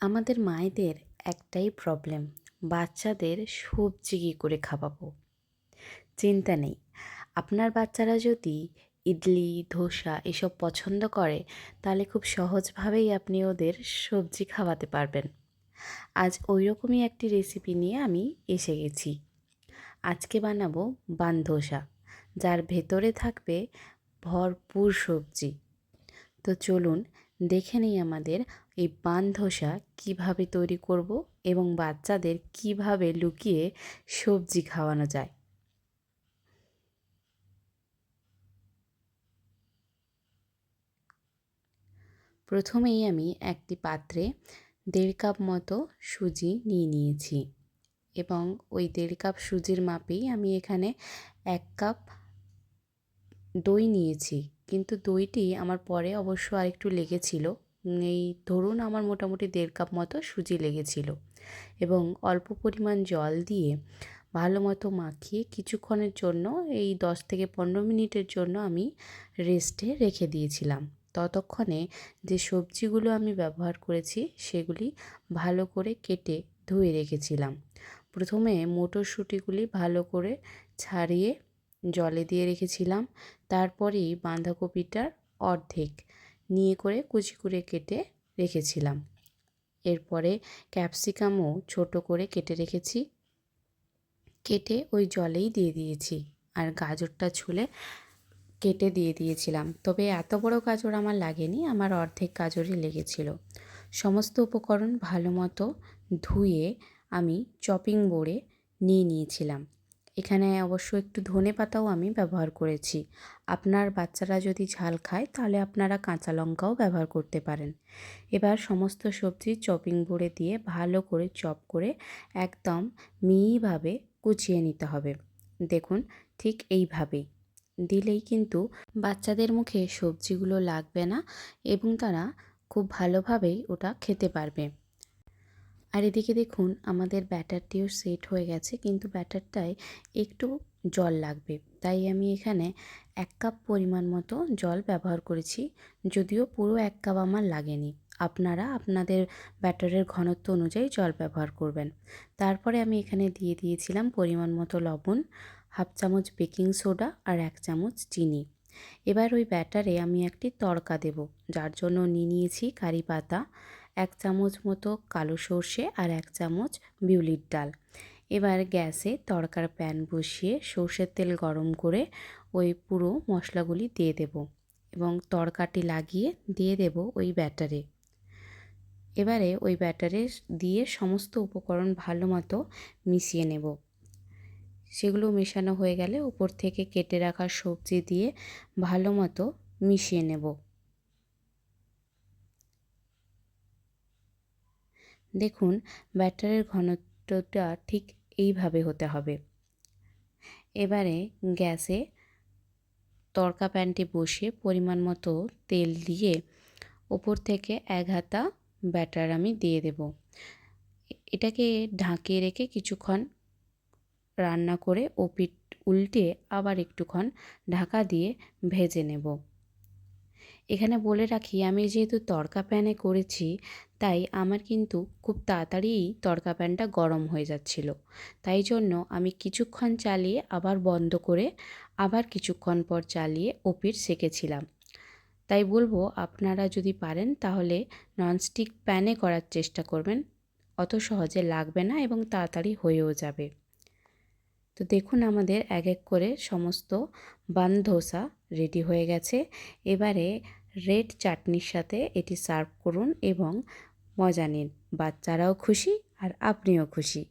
আমাদের মায়েদের একটাই প্রবলেম, বাচ্চাদের সবজি কী করে খাওয়াবো। চিন্তা নেই, আপনার বাচ্চারা যদি ইডলি ধোসা এসব পছন্দ করে তাহলে খুব সহজভাবেই আপনি ওদের সবজি খাওয়াতে পারবেন। আজ ওই রকমই একটি রেসিপি নিয়ে আমি এসে গেছি। আজকে বানাবো বান ধোসা, যার ভেতরে থাকবে ভরপুর সবজি। তো চলুন দেখে নিই আমাদের এই বান ধোসা কীভাবে তৈরি করব এবং বাচ্চাদের কিভাবে লুকিয়ে সবজি খাওয়ানো যায়। প্রথমেই আমি একটি পাত্রে 1.5 কাপ মতো সুজি নিয়ে নিয়েছি এবং ওই 1.5 কাপ সুজির মাপেই আমি এখানে 1 কাপ দই নিয়েছি। কিন্তু দইটি আমার পরে অবশ্য আরেকটু লেগেছিল। এই ধরুন আমার মোটামুটি 1.5 কাপ মতো সুজি লেগেছিল এবং অল্প পরিমাণ জল দিয়ে ভালো মতো মাখিয়ে কিছুক্ষণের জন্য এই 10 থেকে 15 মিনিটের জন্য আমি রেস্টে রেখে দিয়েছিলাম। ততক্ষণে যে সবজিগুলো আমি ব্যবহার করেছি সেগুলি ভালো করে কেটে ধুয়ে রেখেছিলাম। প্রথমে মটরশুঁটিগুলি ভালো করে ছাড়িয়ে জলে দিয়ে রেখেছিলাম। তারপরেই বাঁধাকপিটার অর্ধেক নিয়ে করে কুচি করে কেটে রেখেছিলাম। এরপরে ক্যাপসিকামও ছোট করে কেটে রেখেছি, কেটে ওই জলেই দিয়ে দিয়েছি। আর গাজরটা ছুলে কেটে দিয়ে দিয়েছিলাম, তবে এত বড় গাজর আমার লাগেনি, আমার অর্ধেক গাজরই লেগেছিল। সমস্ত উপকরণ ভালো মতো ধুয়ে আমি চপিং বোর্ডে নিয়ে নিয়েছিলাম। এখানে অবশ্য একটু ধনেপাতাও আমি ব্যবহার করেছি। আপনার বাচ্চারা যদি ঝাল খায় তাহলে আপনারা কাঁচা লঙ্কাও ব্যবহার করতে পারেন। এবার সমস্ত সবজি চপিং বোর্ডে দিয়ে ভালো করে চপ করে একদম মিহিভাবে কুচিয়ে নিতে হবে। দেখুন ঠিক এইভাবেই দিলেই কিন্তু বাচ্চাদের মুখে সবজিগুলো লাগবে না এবং তারা খুব ভালোভাবেই ওটা খেতে পারবে। আর এদিকে দেখুন আমাদের ব্যাটারটিও সেট হয়ে গেছে, কিন্তু ব্যাটারটায় একটু জল লাগবে, তাই আমি এখানে 1 কাপ পরিমাণ মতো জল ব্যবহার করেছি। যদিও পুরো 1 কাপ আমার লাগেনি, আপনারা আপনাদের ব্যাটারের ঘনত্ব অনুযায়ী জল ব্যবহার করবেন। তারপরে আমি এখানে দিয়ে দিয়েছিলাম পরিমাণ মতো লবণ, 1/2 চামচ বেকিং সোডা আর 1 চামচ চিনি। এবার ওই ব্যাটারে আমি একটি তড়কা দেব, যার জন্য নিয়েছি কারি পাতা, 1 চামচ মতো কালো সর্ষে আর 1 চামচ বিউলির ডাল। এবার গ্যাসে তড়কার প্যান বসিয়ে সর্ষের তেল গরম করে ওই পুরো মশলাগুলি দিয়ে দেব এবং তড়কাটি লাগিয়ে দিয়ে দেব ওই ব্যাটারে। এবারে ওই ব্যাটারে দিয়ে সমস্ত উপকরণ ভালো মতো মিশিয়ে নেব। সেগুলো মেশানো হয়ে গেলে উপর থেকে কেটে রাখা সবজি দিয়ে ভালো মতো মিশিয়ে নেব। দেখুন ব্যাটারের ঘনত্বটা ঠিক এইভাবে হতে হবে। এবারে গ্যাসে তড়কা প্যানটি বসিয়ে পরিমাণ মতো তেল দিয়ে ওপর থেকে 1 হাতা ব্যাটার আমি দিয়ে দেব। এটাকে ঢাকিয়ে রেখে কিছুক্ষণ রান্না করে ওপিঠ উল্টে আবার একটুক্ষণ ঢাকা দিয়ে ভেজে নেব। এখানে বলে রাখি, আমি যেহেতু তড়কা প্যানে করেছি তাই আমার কিন্তু খুব তাড়াতাড়িই তড়কা প্যানটা গরম হয়ে যাচ্ছিল। তাই জন্য আমি কিছুক্ষণ চালিয়ে আবার বন্ধ করে আবার কিছুক্ষণ পর চালিয়ে ওপিঠ সেঁকেছিলাম। তাই বলবো আপনারা যদি পারেন তাহলে ননস্টিক প্যানে করার চেষ্টা করবেন, অত সহজে লাগবে না এবং তাড়াতাড়ি হয়েও যাবে। তো দেখুন আমাদের এক এক করে সমস্ত বান ধোসা রেডি হয়ে গেছে। এবারে রেড চাটনির সাথে এটি সার্ভ করুন এবং মজা নিন। বাচ্চারাও খুশি আর আপনিও খুশি।